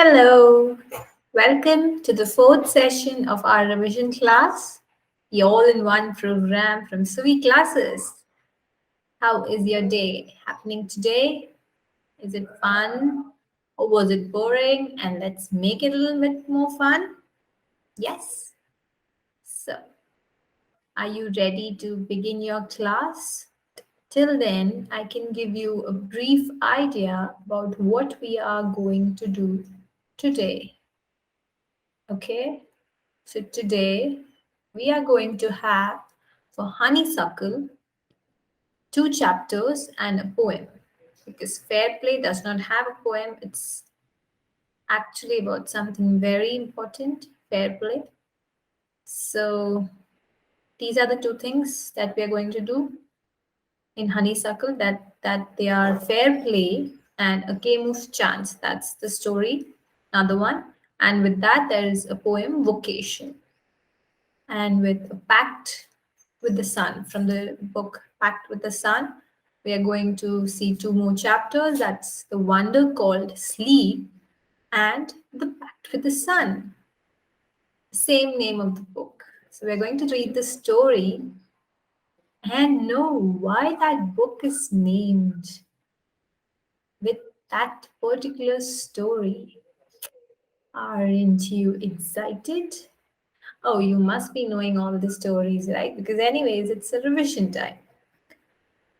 Hello, welcome to the fourth session of our revision class, the all-in-one program from SUVY Classes. How is your day happening today? Is it fun or was it boring? And let's make it a little bit more fun. Yes. So, are you ready to begin your class? Till then, I can give you a brief idea about what we are going to do today. Okay? So today we are going to have for honeysuckle two chapters and a poem because fair play does not have a poem. It's actually about something very important, fair play. So these are the two things that we are going to do in honeysuckle, that they are fair play and a game of chance. That's the story. Another one. And with that there is a poem, vocation. And with a pact with the sun from the book Pact with the Sun, we are going to see two more chapters. That's the wonder called sleep and the Pact with the Sun, same name of the book. So we're going to read the story and know why that book is named with that particular story. Aren't you excited? Oh, you must be knowing all the stories, right? Because anyways, it's a revision time.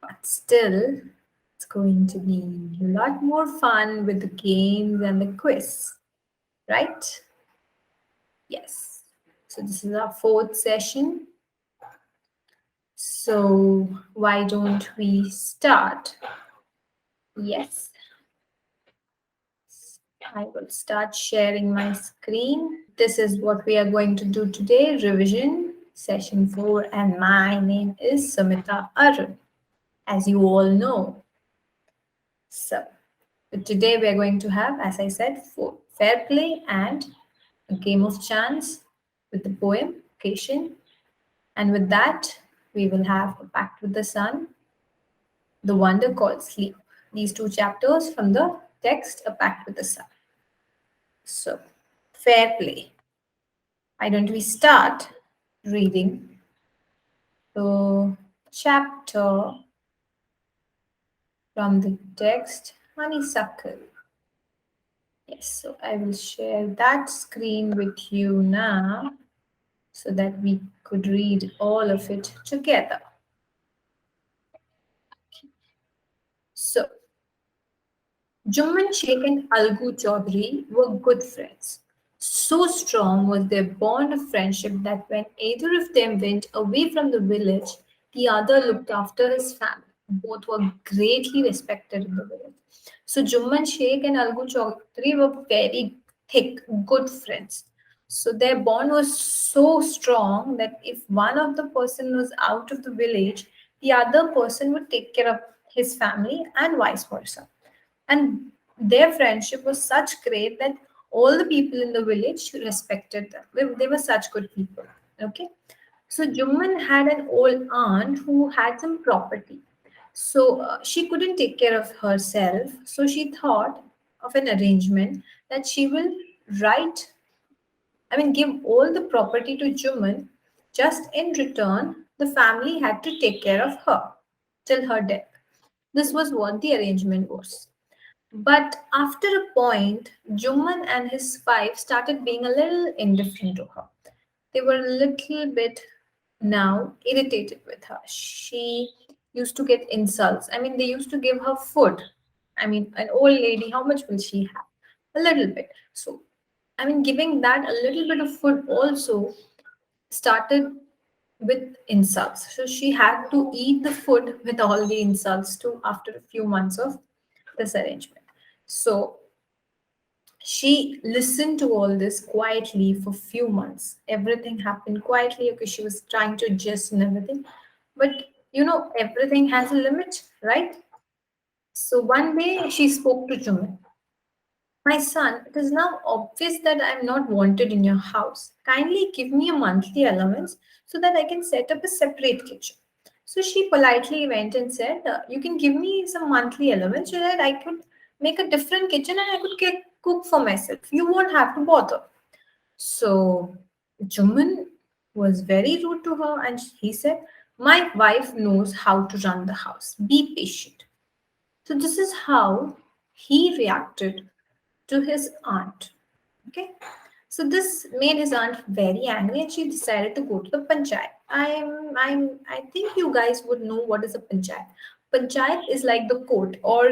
But still, it's going to be a lot more fun with the games and the quiz, right? Yes. So this is our fourth session. So why don't we start? Yes. I will start sharing my screen. This is what we are going to do today, revision session 4, and my name is Sumita Arun, as you all know. So today we are going to have, as I said, fair play and a game of chance with the poem, Cation. And with that, we will have a pact with the sun, the wonder called sleep. These two chapters from the text, a pact with the sun. So, fair play. Why don't we start reading the chapter from the text, honeysuckle. Yes, so I will share that screen with you now so that we could read all of it together. So, Jumman Sheikh and Algu Chaudhry were good friends. So strong was their bond of friendship that when either of them went away from the village, the other looked after his family. Both were greatly respected in the village. So Jumman Sheikh and Algu Chaudhry were very thick, good friends. So their bond was so strong that if one of the person was out of the village, the other person would take care of his family and vice versa. And their friendship was such great that all the people in the village respected them. They were such good people. Okay. So Jumman had an old aunt who had some property. So she couldn't take care of herself. So she thought of an arrangement that she will write, give all the property to Jumman. Just in return, the family had to take care of her till her death. This was what the arrangement was. But after a point, Juman and his wife started being a little indifferent to her. They were a little bit now irritated with her. She used to get insults. They used to give her food. An old lady, how much will she have? A little bit. So, giving that a little bit of food also started with insults. So she had to eat the food with all the insults too after a few months of this arrangement. So she listened to all this quietly for few months. Everything happened quietly. Okay, she was trying to adjust and everything. But everything has a limit, right? So one day she spoke to Juman. My son, it is now obvious that I am not wanted in your house. Kindly give me a monthly allowance so that I can set up a separate kitchen. So she politely went and said, You can give me some monthly allowance so that I could make a different kitchen and I could cook for myself. You won't have to bother. So Juman was very rude to her and he said, my wife knows how to run the house. Be patient. So this is how he reacted to his aunt. Okay. So this made his aunt very angry and she decided to go to the panchayat. I think you guys would know what is a panchayat. Panchayat is like the court, all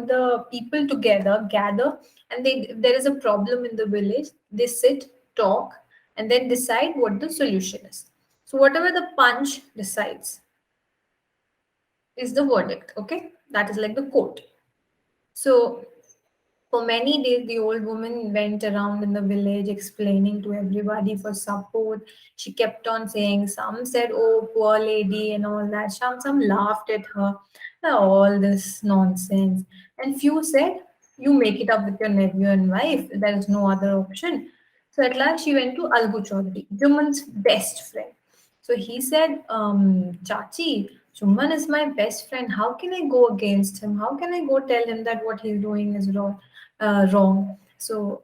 the people together gather and they if there is a problem in the village, they sit, talk, and then decide what the solution is. So whatever the punch decides is the verdict, okay? That is like the court. So for many days, the old woman went around in the village explaining to everybody for support. She kept on saying, some said, oh, poor lady, and all that. Some laughed at her. All this nonsense. And few said, you make it up with your nephew and wife. There is no other option. So at last, she went to Algu Chaudhary, Juman's best friend. So he said, Chachi, Chuman is my best friend. How can I go against him? How can I go tell him that what he's doing is wrong? Wrong. So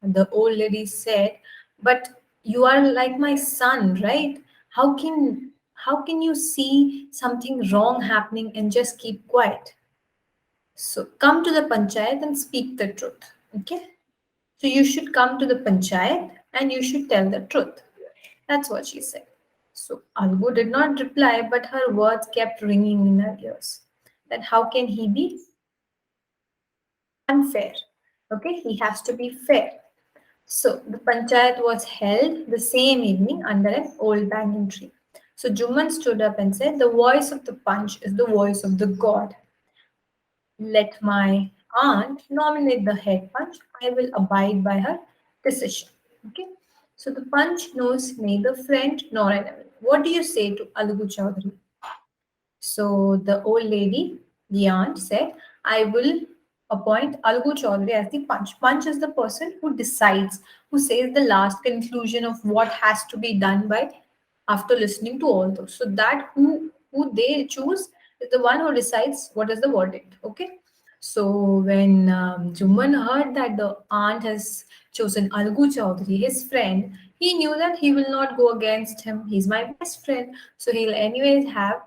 the old lady said, "But you are like my son, right? How can you see something wrong happening and just keep quiet? So come to the panchayat and speak the truth. Okay? So you should come to the panchayat and you should tell the truth." That's what she said. So Algu did not reply, but her words kept ringing in her ears. That how can he be unfair? Okay, he has to be fair. So the panchayat was held the same evening under an old banyan tree. So Juman stood up and said, the voice of the punch is the voice of the god. Let my aunt nominate the head punch. I will abide by her decision. Okay. So the punch knows neither friend nor enemy. What do you say to Alugu Chaudhary? So the old lady, the aunt, said, I will appoint Algu Chaudhary as the punch. Punch is the person who decides, who says the last conclusion of what has to be done by after listening to all those. So that who they choose is the one who decides what is the verdict. Okay. So when Juman heard that the aunt has chosen Algu Chaudhary, his friend, he knew that he will not go against him. He's my best friend. So he'll anyways have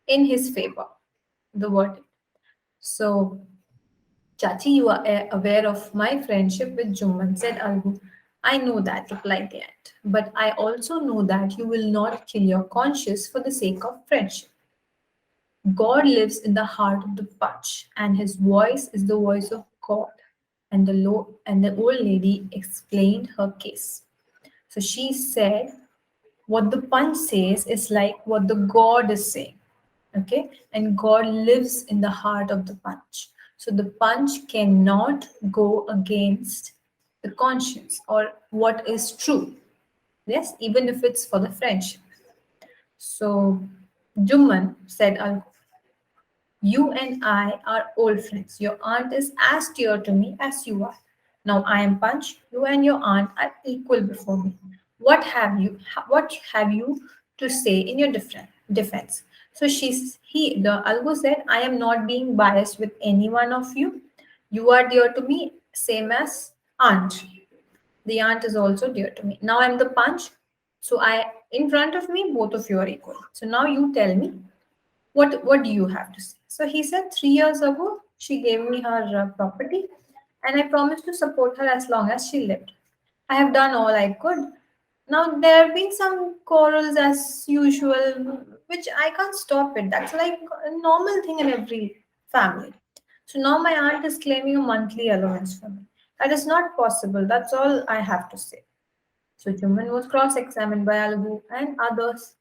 in his favor, the verdict. So, Chachi, you are aware of my friendship with Juman, said Algu. I know that, replied the aunt. But I also know that you will not kill your conscience for the sake of friendship. God lives in the heart of the punch, and his voice is the voice of God. And the old lady explained her case. So she said, what the punch says is like what the God is saying. Okay, and God lives in the heart of the punch. So the punch cannot go against the conscience or what is true. Yes, even if it's for the friendship. So Juman said, you and I are old friends. Your aunt is as dear to me as you are. Now I am Punch. You and your aunt are equal before me. What have you to say in your different defense? So the Algo said, I am not being biased with any one of you. You are dear to me, same as aunt. The aunt is also dear to me. Now I'm the Punch. So I in front of me, both of you are equal. So now you tell me what do you have to say? So he said 3 years ago she gave me her property and I promised to support her as long as she lived. I have done all I could. Now there have been some quarrels as usual, which I can't stop it. That's like a normal thing in every family. So now my aunt is claiming a monthly allowance from me. That is not possible. That's all I have to say. So Juman was cross-examined by Albu and others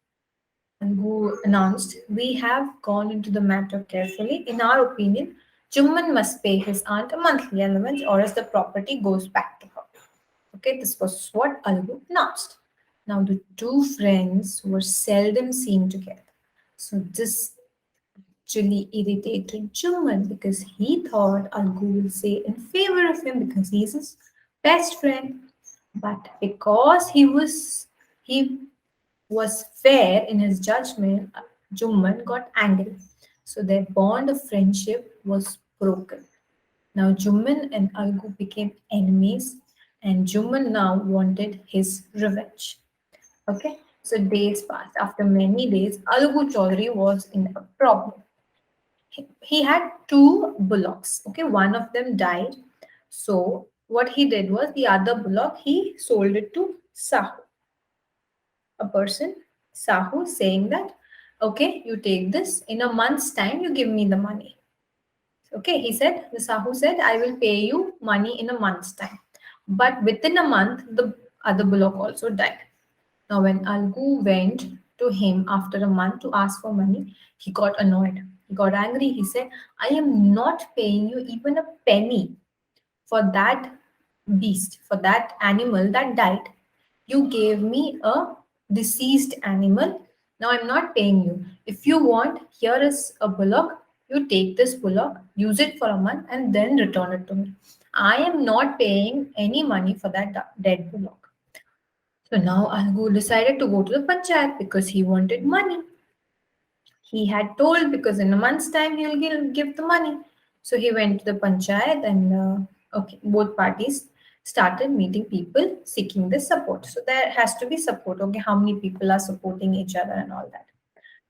and who announced, we have gone into the matter carefully. In our opinion, Juman must pay his aunt a monthly allowance or else the property goes back to her. Okay, this was what Albu announced. Now the two friends were seldom seen together. So this actually irritated Juman because he thought Algu will say in favor of him because he's his best friend. But because he was fair in his judgment, Juman got angry. So their bond of friendship was broken. Now Juman and Algu became enemies, and Juman now wanted his revenge. Okay, so days passed. After many days, Algu Chaudhary was in a problem. He had two bullocks. Okay, one of them died. So what he did was the other bullock he sold it to Sahu, a person, Sahu, saying that, okay, you take this in a month's time, you give me the money. Okay, he said, the Sahu said, I will pay you money in a month's time. But within a month, the other bullock also died. Now, when Algu went to him after a month to ask for money, he got annoyed. He got angry. He said, I am not paying you even a penny for that beast, for that animal that died. You gave me a deceased animal. Now I'm not paying you. If you want, here is a bullock. You take this bullock, use it for a month, and then return it to me. I am not paying any money for that dead bullock. So now Algu decided to go to the panchayat because he wanted money. He had told because in a month's time he'll give the money. So he went to the panchayat and okay, both parties started meeting people seeking this support. So there has to be support. Okay, how many people are supporting each other and all that.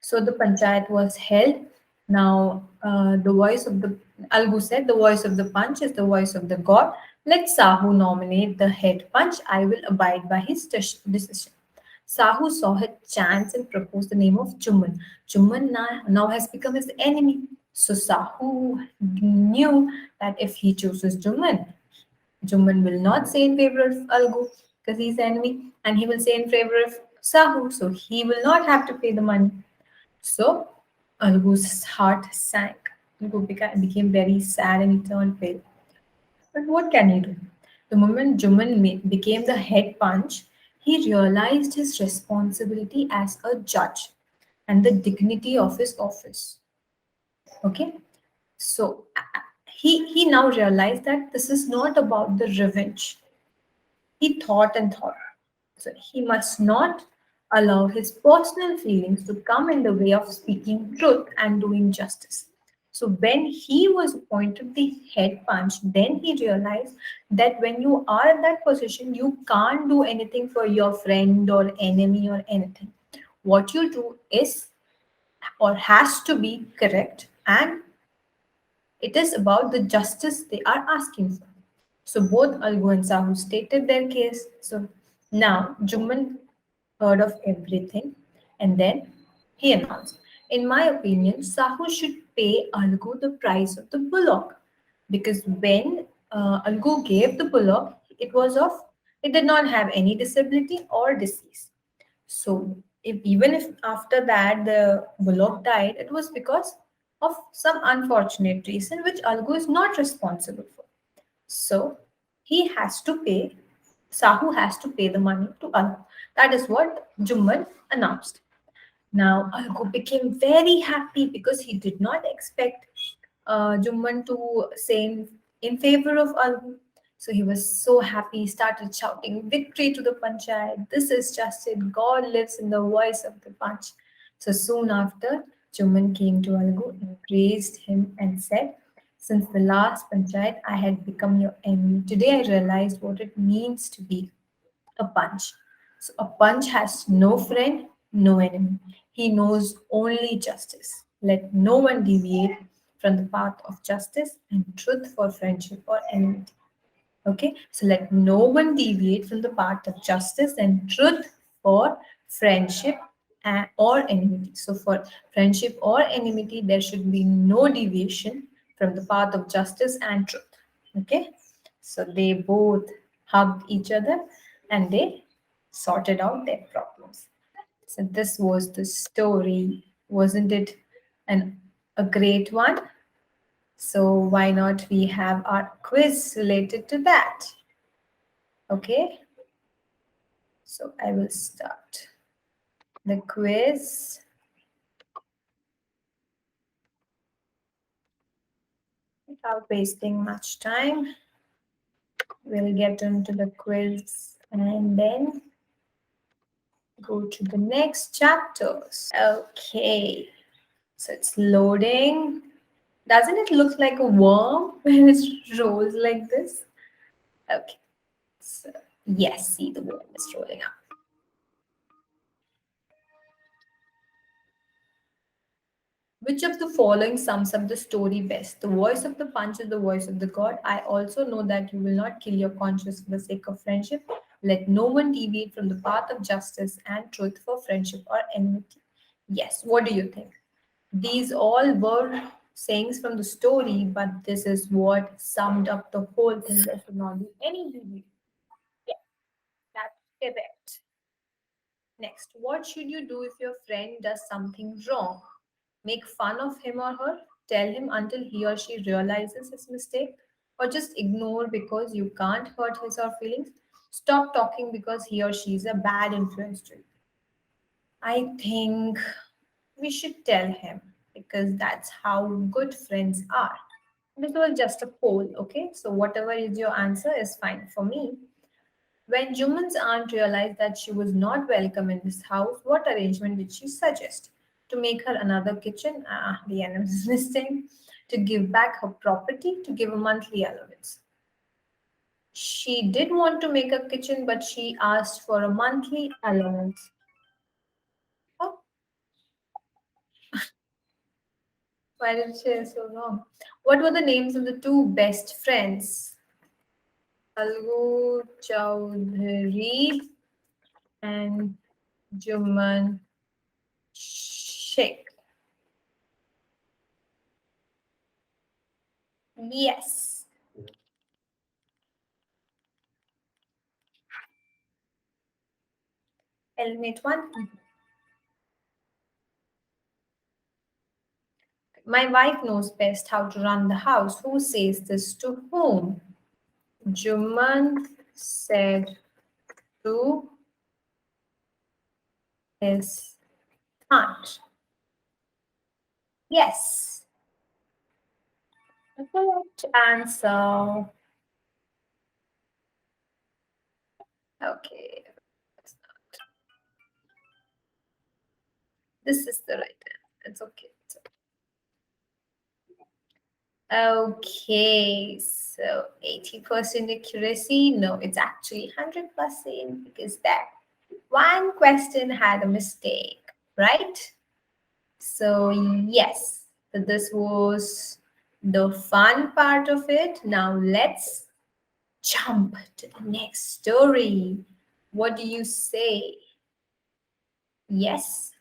So the panchayat was held. Now the voice of the Algu said the voice of the punch is the voice of the god. Let Sahu nominate the head punch. I will abide by his decision. Sahu saw her chance and proposed the name of Juman. Juman now has become his enemy. So Sahu knew that if he chooses Juman, Juman will not say in favor of Algu because he's enemy, and he will say in favor of Sahu. So he will not have to pay the money. So Algu's heart sank. Algu became very sad and he turned pale. But what can he do? The moment Juman became the head punch, he realized his responsibility as a judge and the dignity of his office. Okay, so he now realized that this is not about the revenge. He thought and thought. So he must not allow his personal feelings to come in the way of speaking truth and doing justice. So when he was appointed the head punch, then he realized that when you are in that position, you can't do anything for your friend or enemy or anything. What you do is or has to be correct, and it is about the justice they are asking for. So both Algu and Sahu stated their case. So now Juman heard of everything and then he announced, in my opinion, Sahu should pay Algu the price of the bullock because when Algu gave the bullock, it did not have any disability or disease. So even if after that the bullock died, it was because of some unfortunate reason which Algu is not responsible for. So he has to pay, Sahu has to pay the money to Algu. That is what Jummal announced. Now Algu became very happy because he did not expect Jumman to say in favor of Algu. So he was so happy, he started shouting victory to the panchayat. This is just it. God lives in the voice of the punch. So soon after, Jumman came to Algu and praised him and said, since the last panchayat, I had become your enemy. Today I realized what it means to be a punch. So a punch has no friend, no enemy. He knows only justice. Let no one deviate from the path of justice and truth for friendship or enmity. Okay, so let no one deviate from the path of justice and truth for friendship or enmity. So, for friendship or enmity, there should be no deviation from the path of justice and truth. Okay, so they both hugged each other and they sorted out their problems. So, this was the story. Wasn't it a great one? So why not we have our quiz related to that? Okay, so I will start the quiz. Without wasting much time, we'll get into the quiz and then go to the next chapters. Okay, so it's loading. Doesn't it look like a worm when it rolls like this? Okay, so yes, see the worm is rolling up. Which of the following sums up the story best? The voice of the punch is the voice of the god. I also know that you will not kill your conscience for the sake of friendship. Let no one deviate from the path of justice and truth for friendship or enmity. Yes, what do you think? These all were sayings from the story, but this is what summed up the whole thing. There should not be any deviation. Yeah, that's correct. Next, what should you do if your friend does something wrong? Make fun of him or her? Tell him until he or she realizes his mistake? Or just ignore because you can't hurt his or feelings? Stop talking because he or she is a bad influence to you. I think we should tell him because that's how good friends are. This was just a poll, okay? So, whatever is your answer is fine for me. When Juman's aunt realized that she was not welcome in this house, what arrangement did she suggest? To make her another kitchen? Ah, the enemy is listening. To give back her property? To give a monthly allowance? She did want to make a kitchen, but she asked for a monthly allowance. Oh, why did she say so long? What were the names of the two best friends? Algu Chowdhury and Juman Sheikh. Yes. Eliminate one. My wife knows best how to run the house. Who says this to whom? Juman said to his aunt. Yes. The correct answer. Okay. This is the right answer. It's okay. Okay, so 80% accuracy. No, it's actually 100% because that one question had a mistake, right? So, yes, so this was the fun part of it. Now, let's jump to the next story. What do you say? Yes?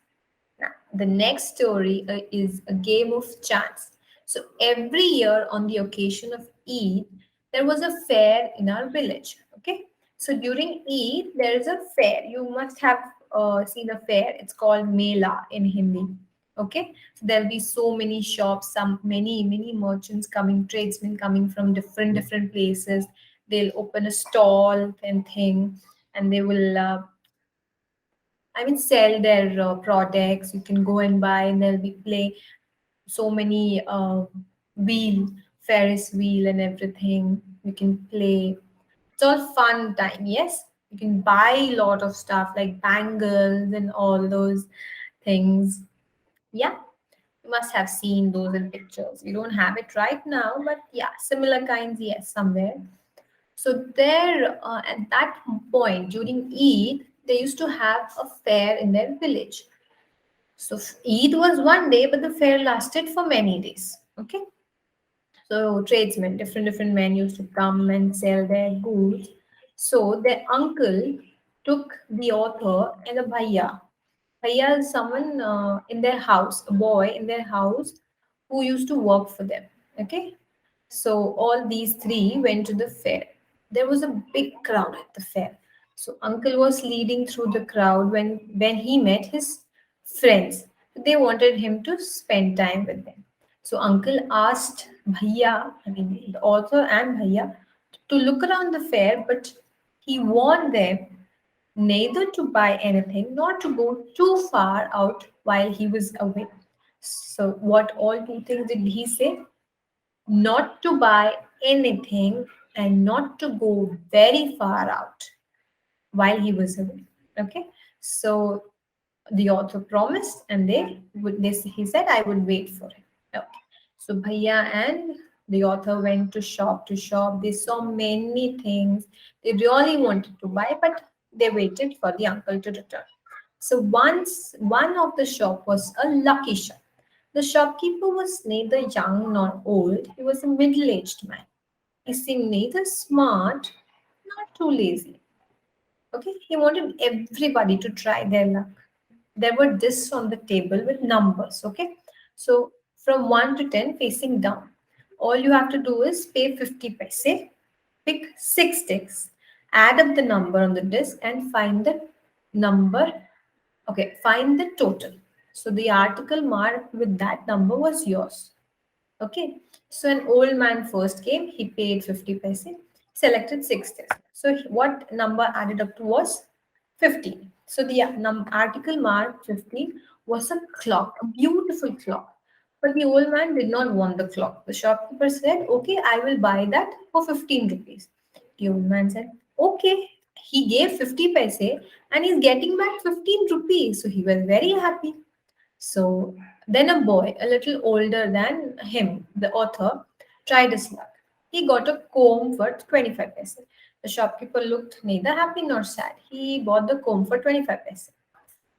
Now, the next story is a game of chance. So every year on the occasion of Eid, there was a fair in our village. Okay. So during Eid, there is a fair. You must have seen a fair. It's called Mela in Hindi. Okay. So there'll be so many shops, some many merchants coming, tradesmen coming from different places. They'll open a stall and thing, and they will sell their products. You can go and buy, and there'll be play so many wheel, Ferris wheel, and everything. You can play. It's all fun time. Yes, you can buy a lot of stuff like bangles and all those things. Yeah, you must have seen those in pictures. You don't have it right now, but yeah, similar kinds. Yes, somewhere. So there, at that point during Eid, they used to have a fair in their village. So Eid was one day, but the fair lasted for many days. Okay. So tradesmen, different men used to come and sell their goods. So their uncle took the author and a bhaiya. Bhaiya is someone in their house, a boy in their house who used to work for them. Okay. So all these three went to the fair. There was a big crowd at the fair. So uncle was leading through the crowd when he met his friends. They wanted him to spend time with them. So uncle asked Bhaiya, the author and Bhaiya, to look around the fair, but he warned them neither to buy anything nor to go too far out while he was away. So what all two things did he say? Not to buy anything and not to go very far out while he was away. Okay, so the author promised, and he said, I would wait for him. Okay, So Bhaiya and the author went to shop to shop. They saw many things they really wanted to buy, but they waited for the uncle to return. So once one of the shop was a lucky shop. The shopkeeper was neither young nor old. He was a middle-aged man. He seemed neither smart nor too lazy. Okay, he wanted everybody to try their luck. There were discs on the table with numbers. Okay, so from 1 to 10 facing down. All you have to do is pay 50 paise, pick 6 sticks, add up the number on the disc, and find the number. Okay, find the total. So the article marked with that number was yours. Okay, so an old man first came, he paid 50 paise, selected 6 days. So what number added up to was 15. So the article marked 15 was a clock, a beautiful clock. But the old man did not want the clock. The shopkeeper said, okay, I will buy that for 15 rupees. The old man said, okay. He gave 50 paise and he's getting back 15 rupees. So he was very happy. So then a boy, a little older than him, the author, tried his luck. He got a comb for 25 paise. The shopkeeper looked neither happy nor sad. He bought the comb for 25 paise.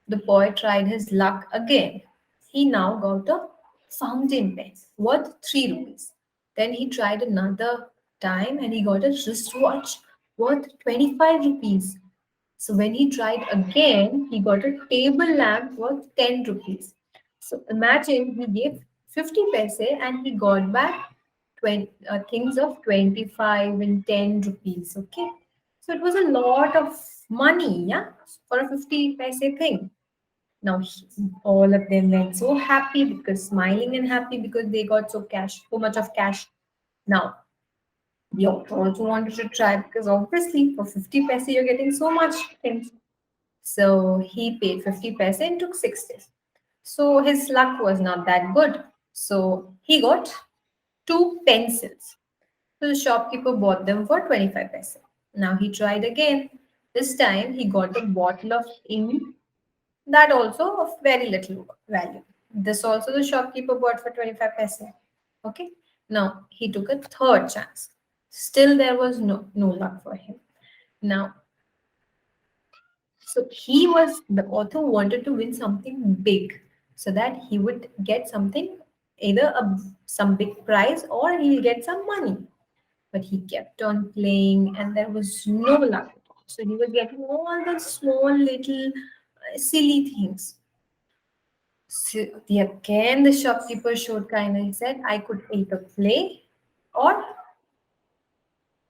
The boy tried his luck again. He now got a fountain pen worth 3 rupees. Then he tried another time and he got a wristwatch worth 25 rupees. So when he tried again, he got a table lamp worth 10 rupees. So imagine he gave 50 paise and he got back 20, things of 25 and 10 rupees. Okay. So it was a lot of money, yeah, for a 50 paise thing. Now all of them went so happy because smiling and happy because they got so much of cash. Now the author also wanted to try because obviously for 50 paise you're getting so much things. So he paid 50 paise and took 6 days. So his luck was not that good. So he got 2 pencils. So the shopkeeper bought them for 25 paise. Now he tried again. This time he got a bottle of ink that also of very little value. This also the shopkeeper bought for 25 paise. Okay. Now he took a third chance. Still there was no luck for him. Now so the author wanted to win something big so that he would get something, either some big prize or he'll get some money. But he kept on playing and there was no luck at all. So he was getting all the small little silly things. So again, the shopkeeper showed kindness. He said, I could either play or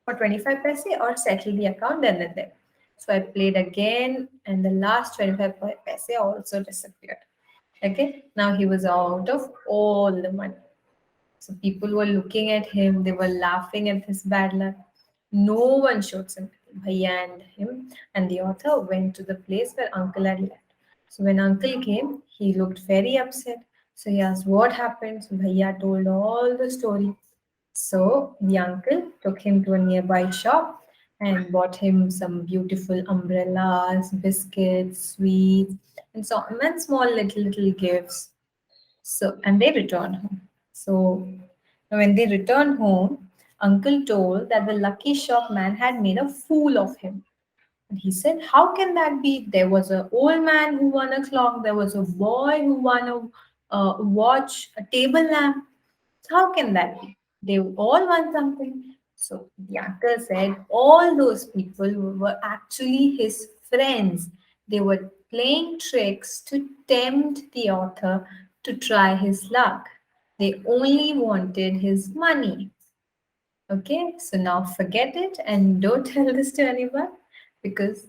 for 25 paise or settle the account then and there. So I played again and the last 25 paise also disappeared. Okay, now he was out of all the money. So people were looking at him, they were laughing at his bad luck. No one showed sympathy. Bhaiya and him and the author went to the place where uncle had left. So when uncle came, he looked very upset. So he asked what happened. So Bhaiya told all the story. So the uncle took him to a nearby shop and bought him some beautiful umbrellas, biscuits, sweets, and so and small little gifts. So and they returned home. So when they returned home, uncle told that the lucky shopman had made a fool of him. And he said, how can that be? There was an old man who won a clock, there was a boy who won a watch, a table lamp. How can that be? They all want something. So the uncle said all those people were actually his friends. They were playing tricks to tempt the author to try his luck. They only wanted his money. Okay, so now forget it and don't tell this to anyone because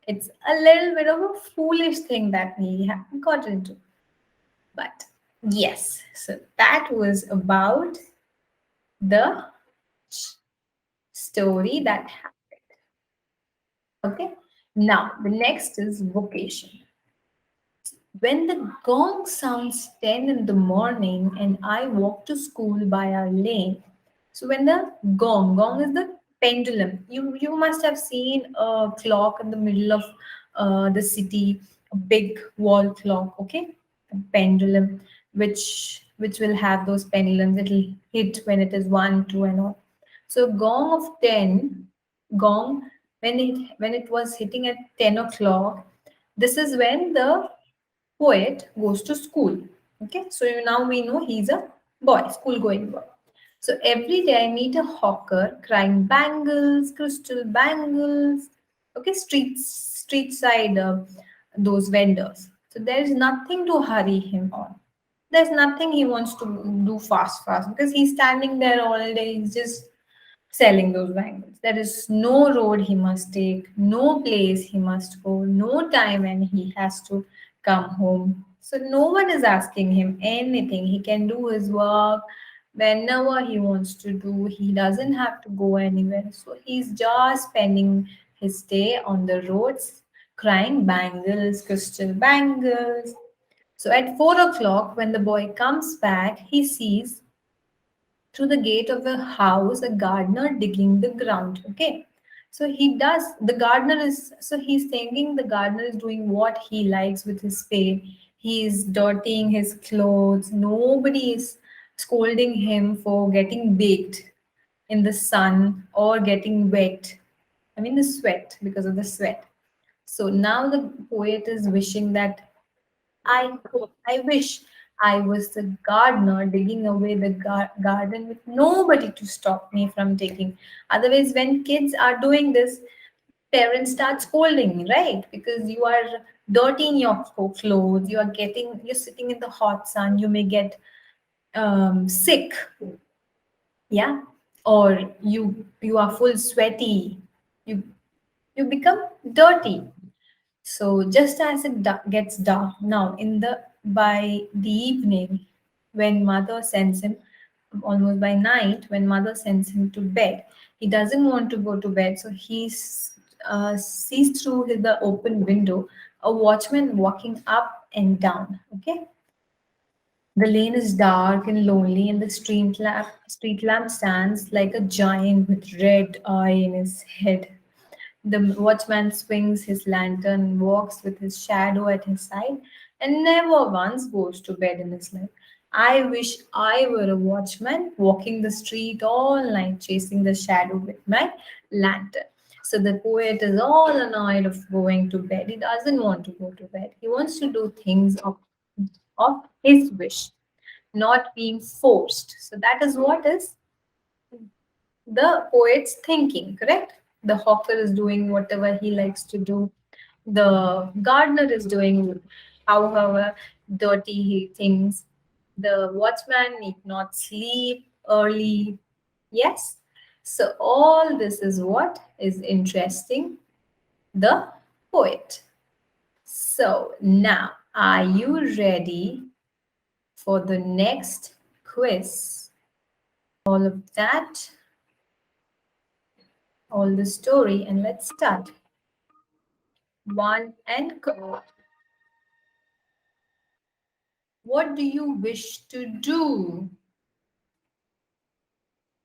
it's a little bit of a foolish thing that we have got into. But yes, so that was about the story that happened. Okay, now the next is vocation. When the gong sounds 10 in the morning and I walk to school by our lane. So when the gong is the pendulum. You must have seen a clock in the middle of the city, a big wall clock, okay? A pendulum which which will have those pendulums. It'll hit when it is 1, 2, and all. So gong of 10, gong when it was hitting at 10 o'clock. This is when the poet goes to school. Okay, so now we know he's a boy, school going boy. So every day I meet a hawker crying bangles, crystal bangles. Okay, street side those vendors. So there is nothing to hurry him on. There's nothing he wants to do fast because he's standing there all day. He's just selling those bangles. There is no road he must take, no place he must go, no time when he has to come home. So no one is asking him anything. He can do his work whenever he wants to do. He doesn't have to go anywhere. So he's just spending his day on the roads crying bangles, crystal bangles. So at 4 o'clock, when the boy comes back, he sees through the gate of a house a gardener digging the ground. Okay, so he's thinking the gardener is doing what he likes with his spade. He is dirtying his clothes. Nobody is scolding him for getting baked in the sun or getting wet. I mean the sweat, because of the sweat. So now the poet is wishing that I wish I was the gardener digging away the garden with nobody to stop me from taking. Otherwise, when kids are doing this, parents start scolding me, right? Because you are dirtying your clothes, you're sitting in the hot sun, you may get sick, yeah, or you are full sweaty, you you become dirty. So just as it gets dark now, by the evening, when mother sends him, almost by night, when mother sends him to bed, he doesn't want to go to bed. So sees through the open window a watchman walking up and down. Okay, the lane is dark and lonely, and the street lamp stands like a giant with red eye in his head. The watchman swings his lantern, walks with his shadow at his side, and never once goes to bed in his life. I wish I were a watchman walking the street all night, chasing the shadow with my lantern. So the poet is all annoyed of going to bed. He doesn't want to go to bed. He wants to do things of his wish, not being forced. So that is what is the poet's thinking, correct? The hawker is doing whatever he likes to do. The gardener is doing however dirty he thinks. The watchman need not sleep early. Yes. So all this is what is interesting the poet. So now, are you ready for the next quiz? All of that, all the story, and let's start. One and go. What do you wish to do?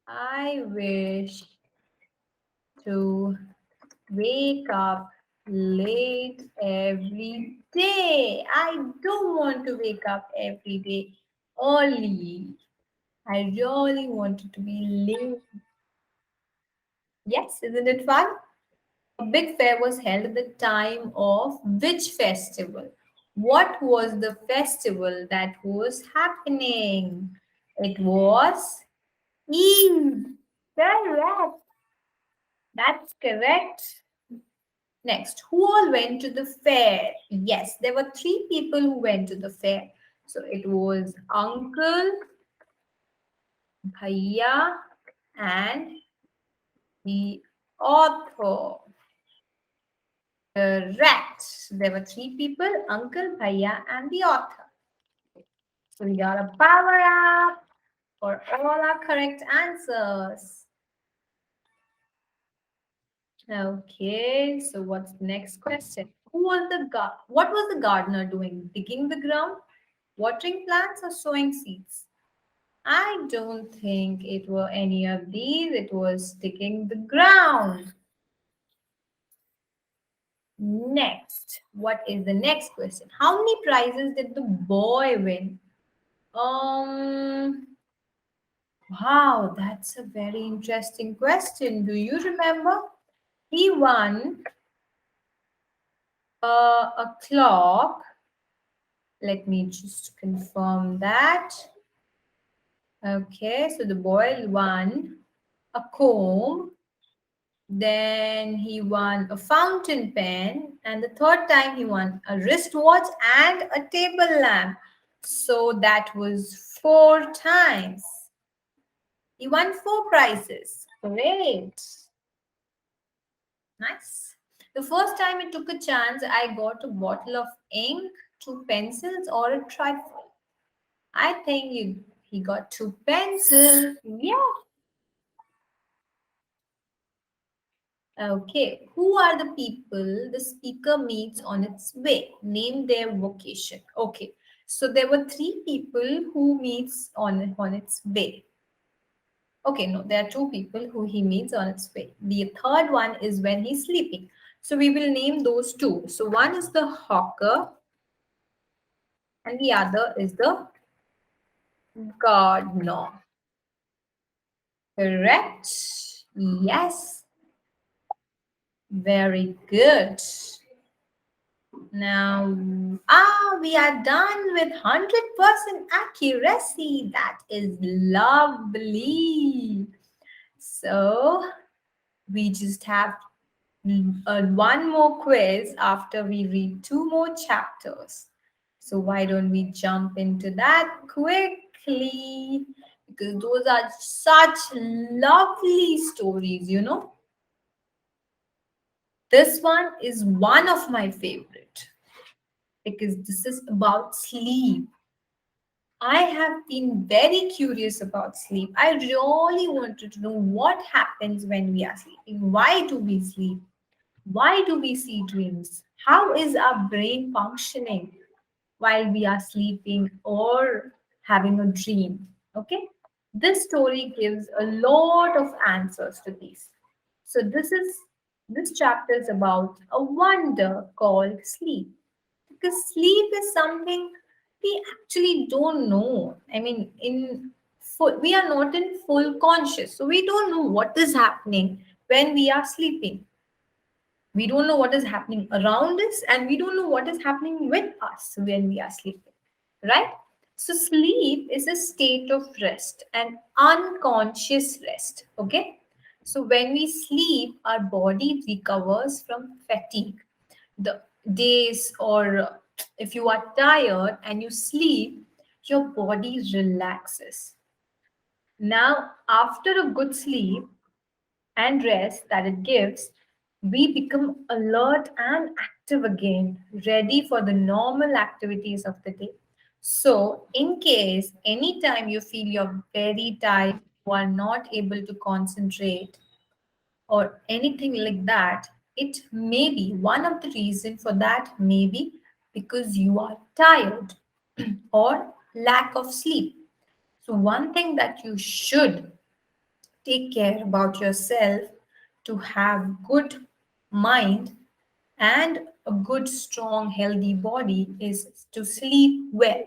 I wish to wake up late every day. I don't want to wake up every day early. I really wanted to be late. Yes, isn't it fun? A big fair was held at the time of which festival? What was the festival that was happening? It was Eid. Correct. That's correct. Next, who all went to the fair? Yes, there were three people who went to the fair. So it was uncle, bhaiya, and the author. Correct. So there were three people, uncle, bhaiya, and the author. So we got a power up for all our correct answers. Okay, so what's the next question? What was the gardener doing? Digging the ground, watering plants, or sowing seeds? I don't think it were any of these. It was digging the ground. Next, what is the next question? How many prizes did the boy win? Um, wow, that's a very interesting question. Do you remember? He won a clock. Let me just confirm that. Okay, so the boy won a comb, then he won a fountain pen, and the third time he won a wristwatch and a table lamp. So that was 4 times. He won 4 prizes. Great. Nice. The first time he took a chance, I got a bottle of ink, 2 pencils, or a trifle. I think he got 2 pencils. Yeah. Okay. Who are the people the speaker meets on its way? Name their vocation. Okay. So there were 3 people who meets on its way. Okay, no, there are 2 people who he meets on its way. The third one is when he's sleeping. So we will name those 2. So one is the hawker and the other is the gardener. Correct? Yes. Very good. Now, we are done with 100% accuracy. That is lovely. So, we just have one more quiz after we read 2 more chapters. So, why don't we jump into that quickly? Because those are such lovely stories. This one is one of my favorite because this is about sleep. I have been very curious about sleep. I really wanted to know what happens when we are sleeping. Why do we sleep? Why do we see dreams? How is our brain functioning while we are sleeping or having a dream? Okay, this story gives a lot of answers to these. So this chapter is about a wonder called sleep, because sleep is something we actually don't know. I mean, we are not in full conscious, so we don't know what is happening when we are sleeping. We don't know what is happening around us, and we don't know what is happening with us when we are sleeping, right? So sleep is a state of rest, an unconscious rest. Okay, so when we sleep, our body recovers from fatigue, the days, or if you are tired and you sleep, your body relaxes. Now after a good sleep and rest that it gives, we become alert and active again, ready for the normal activities of the day. So, in case anytime you feel you're very tired, you are not able to concentrate, or anything like that, it may be one of the reason for that may be because you are tired or lack of sleep. So, one thing that you should take care about yourself to have good mind and a good strong healthy body is to sleep well.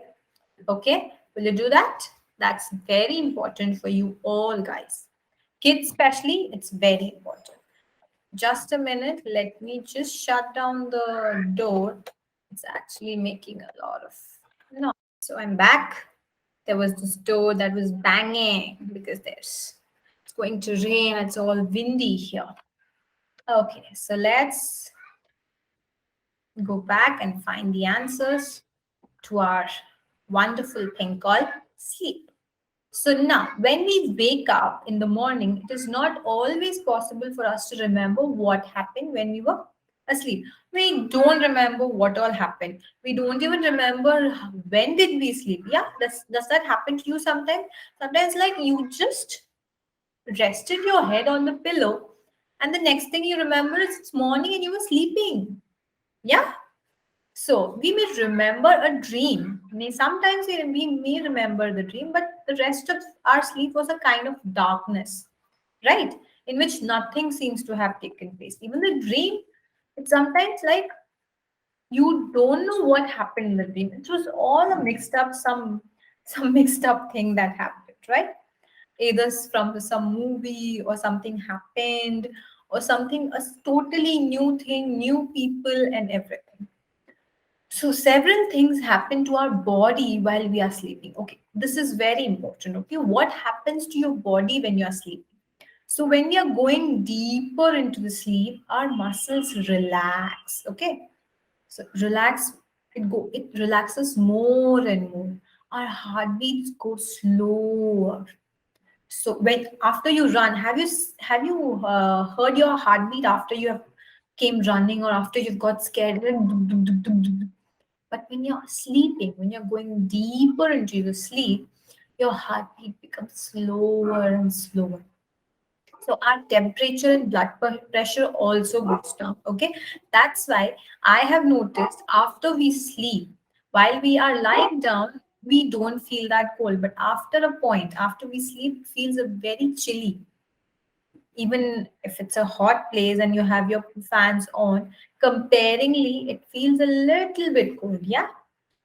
Okay, will you do that? That's very important for you all, guys. Kids especially, it's very important. Just a minute, let me just shut down the door. It's actually making a lot of noise. So I'm back. There was this door that was banging because it's going to rain. It's all windy here. Okay, so let's go back and find the answers to our wonderful thing called sleep. So now, when we wake up in the morning, it is not always possible for us to remember what happened when we were asleep. We don't remember what all happened. We don't even remember when did we sleep. Yeah, does that happen to you sometimes? Sometimes, like you just rested your head on the pillow, and the next thing you remember is it's morning and you were sleeping. Yeah. So we may remember a dream. Sometimes we may remember the dream, but the rest of our sleep was a kind of darkness, right? In which nothing seems to have taken place. Even the dream, it's sometimes like you don't know what happened in the dream. It was all a mixed up, some some mixed up thing that happened, right? Either from some movie or something happened or something, a totally new thing, new people, and everything. So, several things happen to our body while we are sleeping. Okay, this is very important. Okay, what happens to your body when you are sleeping? So, when we are going deeper into the sleep, our muscles relax. Okay, so relax, it relaxes more and more. Our heartbeats go slower. So when after you run, have you heard your heartbeat after you have came running or after you've got scared? But when you're sleeping, when you're going deeper into your sleep, your heartbeat becomes slower and slower. So our temperature and blood pressure also goes down. Okay, that's why I have noticed after we sleep, while we are lying down, we don't feel that cold. But after a point, after we sleep, it feels a very chilly. Even if it's a hot place and you have your fans on, comparingly, it feels a little bit cold. Yeah,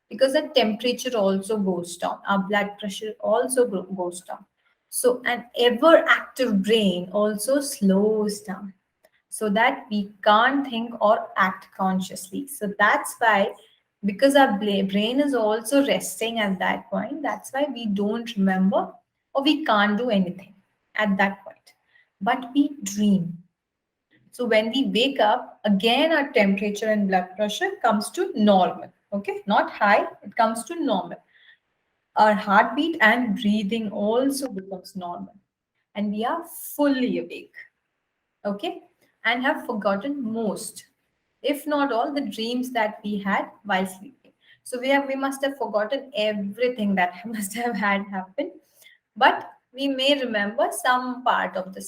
because the temperature also goes down, our blood pressure also goes down. So an ever active brain also slows down so that we can't think or act consciously. So that's why, because our brain is also resting at that point, that's why we don't remember or we can't do anything at that point. But we dream. So when we wake up, again our temperature and blood pressure comes to normal. Okay, not high, it comes to normal. Our heartbeat and breathing also becomes normal. And we are fully awake. Okay, and have forgotten most, if not all, the dreams that we had while sleeping. So we must have forgotten everything that must have had happened, but we may remember some part of the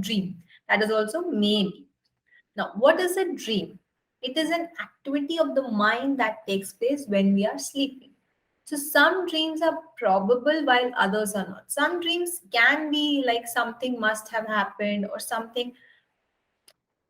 dream. That is also maybe. Now, what is a dream? It is an activity of the mind that takes place when we are sleeping. So, some dreams are probable while others are not. Some dreams can be like something must have happened or something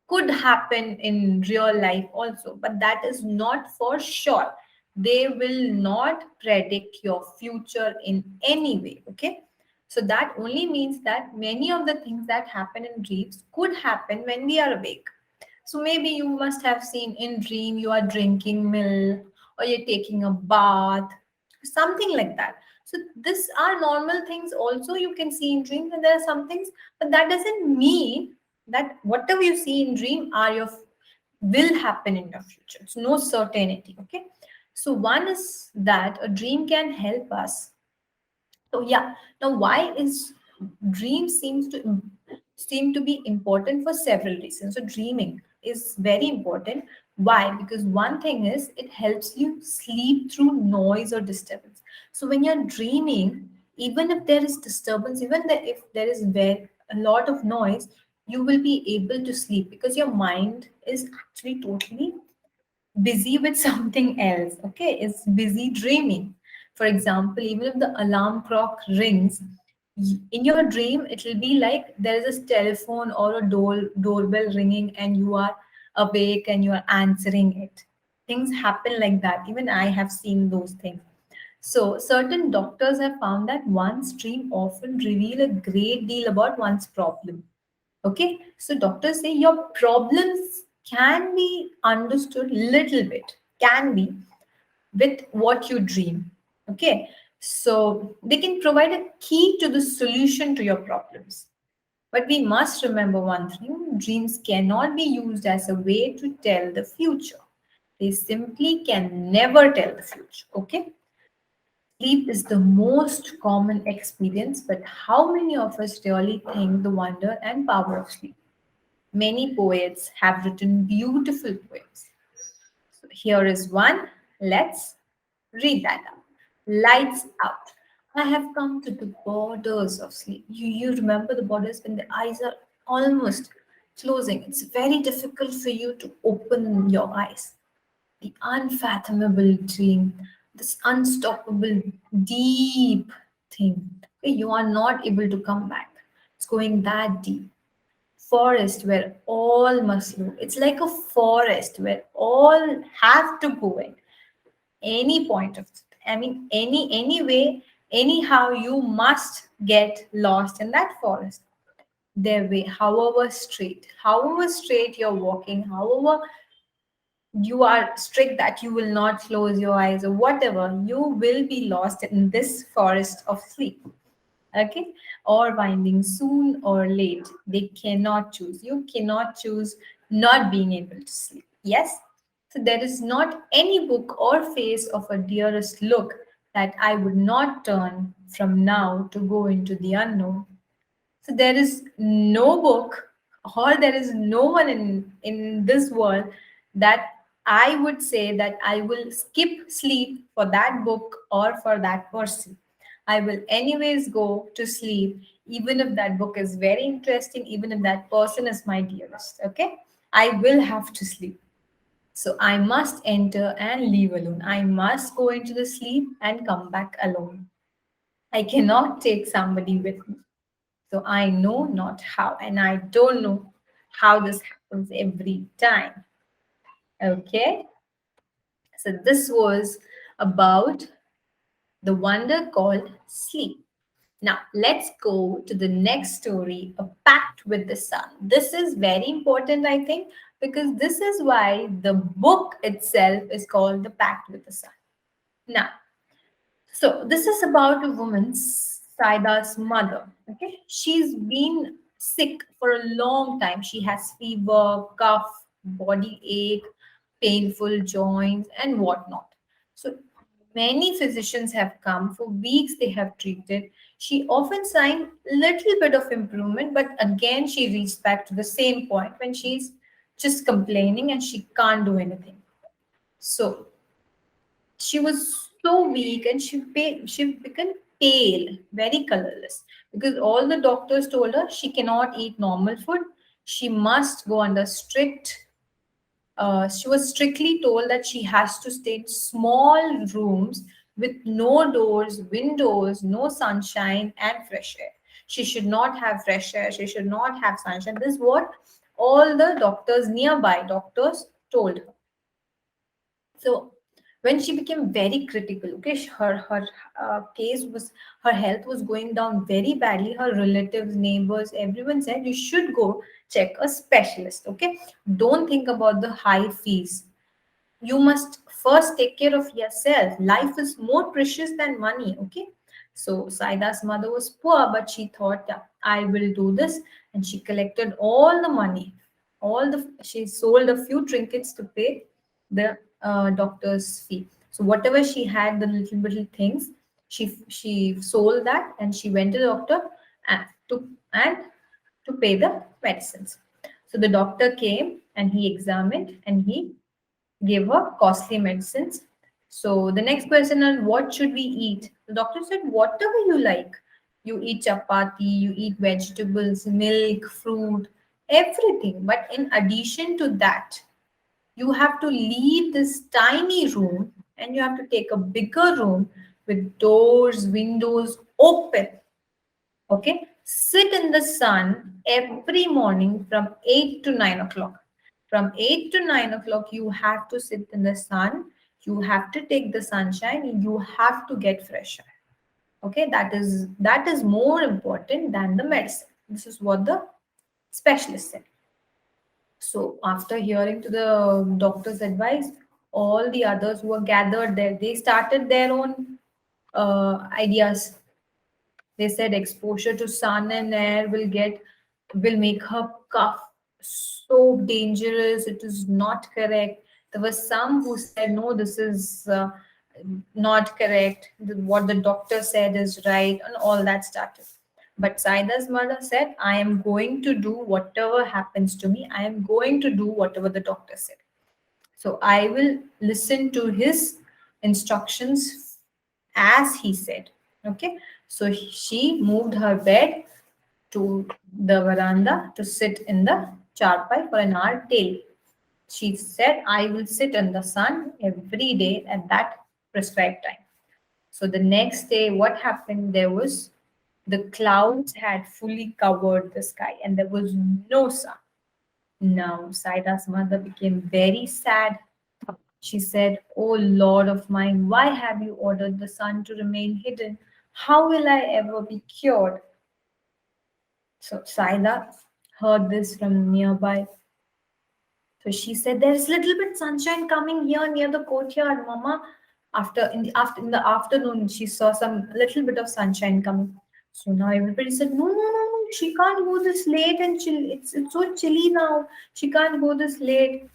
could happen in real life also, but that is not for sure. They will not predict your future in any way. Okay, so that only means that many of the things that happen in dreams could happen when we are awake. So maybe you must have seen in dream you are drinking milk or you're taking a bath, something like that. So these are normal things also you can see in dreams, and there are some things, but that doesn't mean that whatever you see in dream are your will happen in your future. It's no certainty. Okay. So one is that a dream can help us. So yeah, now why is dream seem to be important for several reasons. So dreaming is very important. Why? Because one thing is it helps you sleep through noise or disturbance. So when you're dreaming, even if there is disturbance, if there is a lot of noise, you will be able to sleep because your mind is actually totally busy with something else. Okay, it's busy dreaming. For example, even if the alarm clock rings, in your dream it will be like there is a telephone or a doorbell ringing and you are awake and you are answering it. Things happen like that. Even I have seen those things. So certain doctors have found that one's dream often reveal a great deal about one's problem. Okay, so doctors say your problems can be understood little bit, can be with what you dream. Okay, so they can provide a key to the solution to your problems. But we must remember one thing: dreams cannot be used as a way to tell the future. They simply can never tell the future. Okay, sleep is the most common experience, but how many of us really think the wonder and power of sleep? Many poets have written beautiful poems. So here is one. Let's read that out. Lights out. I have come to the borders of sleep. You remember the borders when the eyes are almost closing. It's very difficult for you to open your eyes. The unfathomable dream, this unstoppable, deep thing. You are not able to come back. It's going that deep. Forest where all must move. It's like a forest where all have to go in any point of, I mean, any way Anyhow, you must get lost in that forest. Their way, however straight you're walking, however you are strict that you will not close your eyes or whatever, you will be lost in this forest of sleep. Okay, or winding soon or late, they cannot choose. You cannot choose not being able to sleep. Yes, so there is not any book or face of a dearest look that I would not turn from now to go into the unknown. So there is no book or there is no one in this world that I would say that I will skip sleep for that book or for that person. I will anyways go to sleep even if that book is very interesting, even if that person is my dearest. Okay? I will have to sleep. So I must enter and leave alone. I must go into the sleep and come back alone. I cannot take somebody with me. So I know not how, and I don't know how this happens every time. Okay, so this was about the wonder called sleep. Now let's go to the next story, A Pact with the Sun. This is very important, I think, because this is why the book itself is called The Pact with the Sun. Now, so this is about a woman, Saida's mother. Okay, she's been sick for a long time. She has fever, cough, body ache, painful joints, and whatnot. So many physicians have come. For weeks they have treated. She often signed little bit of improvement, but again she reached back to the same point when she's just complaining and she can't do anything. So she was so weak and she became pale, very colorless, because all the doctors told her she cannot eat normal food. She must go under strict. She was strictly told that she has to stay in small rooms with no doors, windows, no sunshine, and fresh air. She should not have fresh air. She should not have sunshine. This is what all the doctors, nearby doctors, told her. So when she became very critical, okay, her case was, her health was going down very badly. Her relatives, neighbors, everyone said you should go check a specialist. Okay, don't think about the high fees. You must first take care of yourself. Life is more precious than money. Okay, so Saida's mother was poor, but she thought, "Yeah, I will do this," and she collected all the money. She sold a few trinkets to pay the doctor's fee. So whatever she had, the little things, she sold that and she went to the doctor and to pay the medicines. So the doctor came and he examined and he gave her costly medicines. So the next question on what should we eat? The doctor said, whatever you like. You eat chapati, you eat vegetables, milk, fruit, everything. But in addition to that, you have to leave this tiny room and you have to take a bigger room with doors, windows open. Okay, sit in the sun every morning from 8 to 9 o'clock. From 8 to 9 o'clock, you have to sit in the sun. You have to take the sunshine. You have to get fresh air. Okay, that is more important than the medicine. This is what the specialist said. So after hearing to the doctor's advice, all the others who were gathered there, they started their own ideas. They said exposure to sun and air will make her cough so dangerous. It is not correct. There were some who said no, this is not correct. What the doctor said is right, and all that started. But Saida's mother said, I am going to do whatever happens to me. I am going to do whatever the doctor said. So I will listen to his instructions as he said. Okay. So she moved her bed to the veranda to sit in the charpai for an hour daily. She said, I will sit in the sun every day at that prescribed time. So the next day, what happened? The clouds had fully covered the sky and there was no sun. Now, Saida's mother became very sad. She said, Oh Lord of mine, why have you ordered the sun to remain hidden? How will I ever be cured? So Saida heard this from nearby. So she said, "There is little bit sunshine coming here near the courtyard, Mama." In the afternoon, she saw some little bit of sunshine coming. So now everybody said, "No, no, no, no, she can't go this late and chill. It's so chilly now. She can't go this late.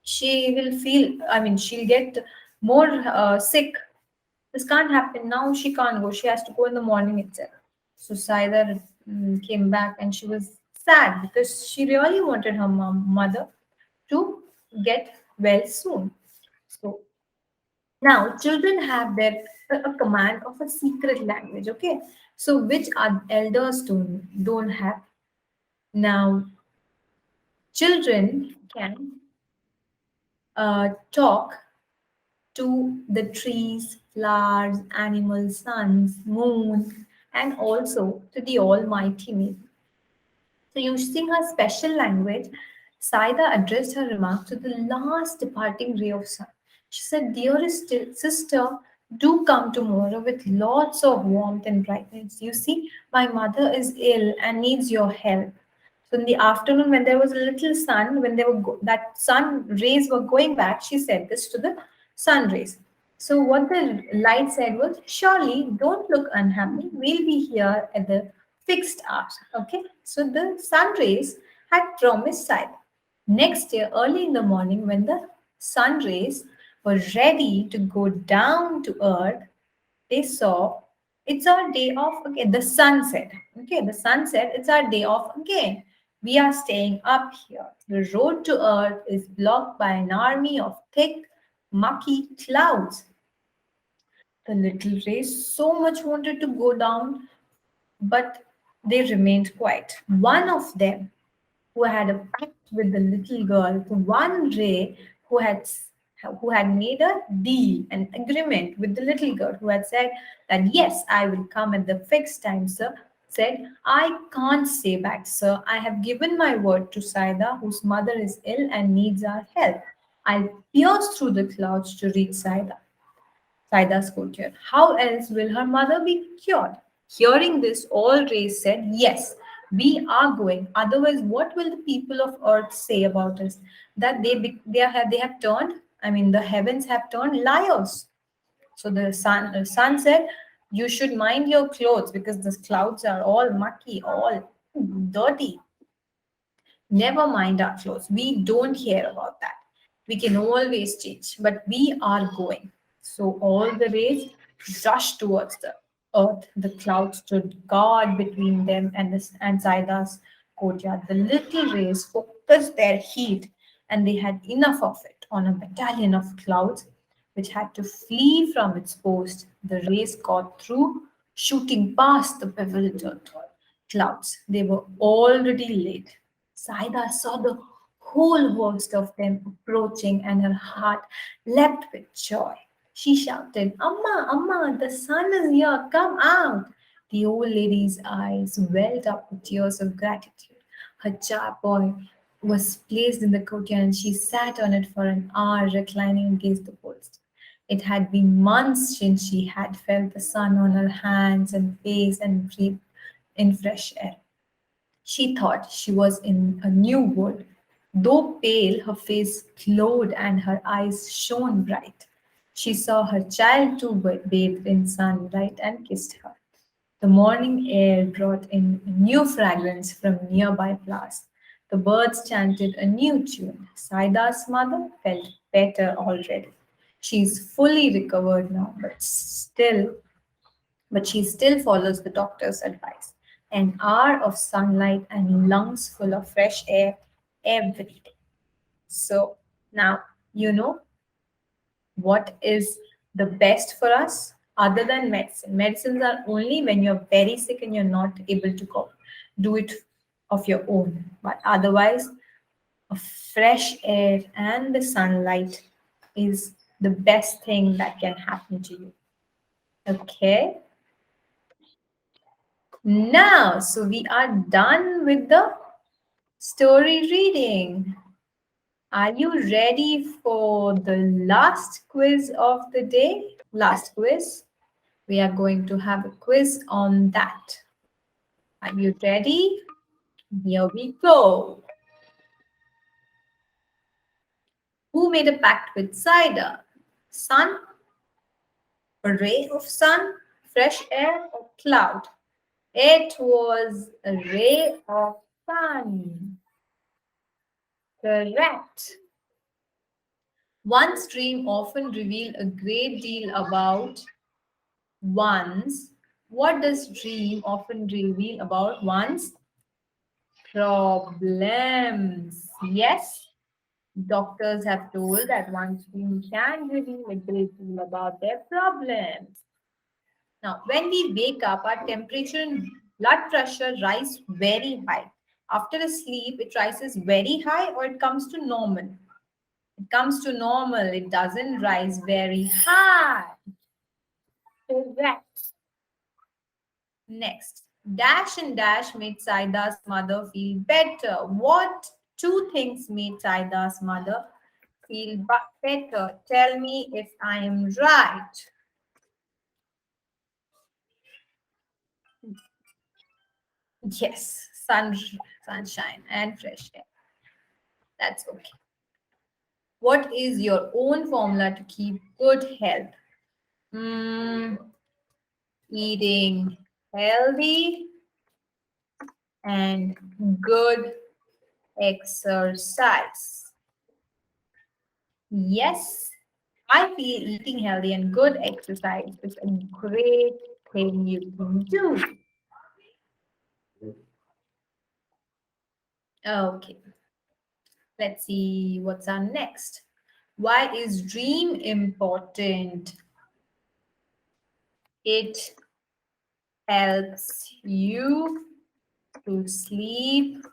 She will feel. I mean, she'll get more sick. This can't happen now. She can't go. She has to go in the morning itself." So Saida came back and she was sad because she really wanted her mother to get well soon. So now children have their a command of a secret language, okay? So which our elders don't have. Now children can talk to the trees, flowers, animals, suns, moon, and also to the Almighty Maker. So, using her special language, Saida addressed her remark to the last departing ray of sun. She said, "Dearest sister, do come tomorrow with lots of warmth and brightness. You see, my mother is ill and needs your help." So, in the afternoon, when there was a little sun, when they were that sun rays were going back, she said this to the sun rays. So, what the light said was, "Surely, don't look unhappy. We'll be here at the fixed hour." Okay, so the sun rays had promised Sai. Next day, early in the morning, when the sun rays were ready to go down to earth, they saw it's our day off again. The sun said, okay, the sun said it's our day off again. We are staying up here. The road to earth is blocked by an army of thick, mucky clouds. The little rays so much wanted to go down, but they remained quiet. One of them, who had a pact with the little girl, the one ray who had made a deal, an agreement with the little girl, who had said that yes, I will come at the fixed time, sir, said, "I can't stay back, sir. I have given my word to Saida, whose mother is ill and needs our help. I'll pierce through the clouds to reach Saida. Saida's courtyard. How else will her mother be cured?" Hearing this, all rays said, "Yes, we are going. Otherwise, what will the people of earth say about us? That they have turned, I mean, the heavens have turned liars." So the sun said, "You should mind your clothes because the clouds are all mucky, all dirty. Never mind our clothes. We don't care about that. We can always change, but we are going." So all the rays rushed towards the earth. The clouds stood guard between them and Zaida's courtyard. The little rays focused their heat, and they had enough of it on a battalion of clouds which had to flee from its post. The rays got through, shooting past the bewildered clouds. They were already late. Saida saw the whole host of them approaching, and her heart leapt with joy. She shouted, "Amma, Amma, the sun is here, come out." The old lady's eyes welled up with tears of gratitude. Her charpoy was placed in the courtyard, and she sat on it for an hour, reclining against the post. It had been months since she had felt the sun on her hands and face and breathed in fresh air. She thought she was in a new world. Though pale, her face glowed and her eyes shone bright. She saw her child too bathed in sunlight and kissed her. The morning air brought in a new fragrance from nearby flowers. The birds chanted a new tune. Saida's mother felt better already. She's fully recovered now, but she still follows the doctor's advice. An hour of sunlight and lungs full of fresh air every day. So now you know what is the best for us other than medicine. Medicines are only when you're very sick and you're not able to cope. Do it of your own. But otherwise, a fresh air and the sunlight is the best thing that can happen to you. Okay. Now, so we are done with the story reading. Are you ready for the last quiz of the day? Last quiz. We are going to have a quiz on that. Are you ready? Here we go. Who made a pact with cider? Sun, a ray of sun, fresh air, or cloud? It was a ray of sun. Correct. One's dream often reveal a great deal about one's. What does dream often reveal about one's problems? Yes, doctors have told that one's dream can reveal a great deal about their problems. Now, when we wake up, our temperature and blood pressure rise very high. After a sleep, it rises very high or it comes to normal. It comes to normal. It doesn't rise very high. Correct. Next, Dash and Dash made Saida's mother feel better. What two things made Saida's mother feel better? Tell me if I am right. Yes, sunshine and fresh air. That's okay. What is your own formula to keep good health? Mm, eating healthy and good exercise. Yes, I feel eating healthy and good exercise is a great thing you can do. Okay, let's see what's our next. Why is dream important? It helps you to sleep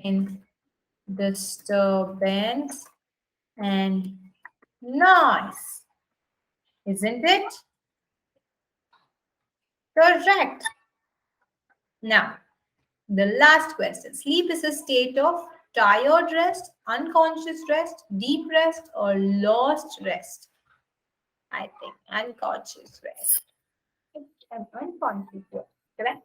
in disturbance and noise, isn't it? Correct. Now, the last question. Sleep is a state of tired rest, unconscious rest, deep rest, or lost rest. I think unconscious rest. It's an unconscious rest, correct?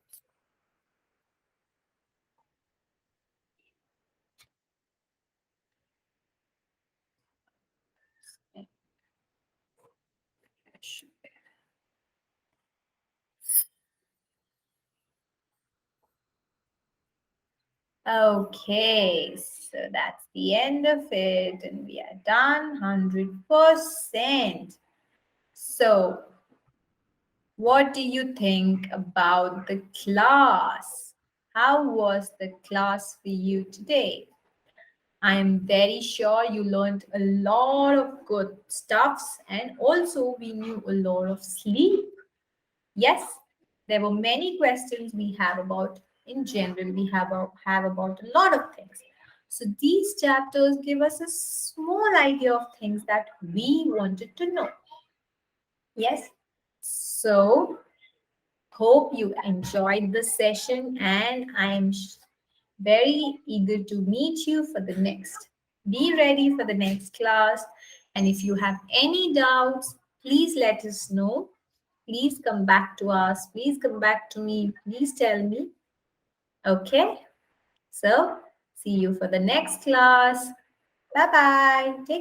Okay, so that's the end of it, and we are done 100%. So, what do you think about the class? How was the class for you today? I am very sure you learned a lot of good stuffs and also we knew a lot of sleep. Yes, there were many questions we have about in general. We have about a lot of things. So these chapters give us a small idea of things that we wanted to know. Yes. So hope you enjoyed the session and I am very eager to meet you for the next. Be ready for the next class. And if you have any doubts, please let us know. Please come back to us. Please come back to me. Please tell me. Okay. So, see you for the next class. Bye bye. Take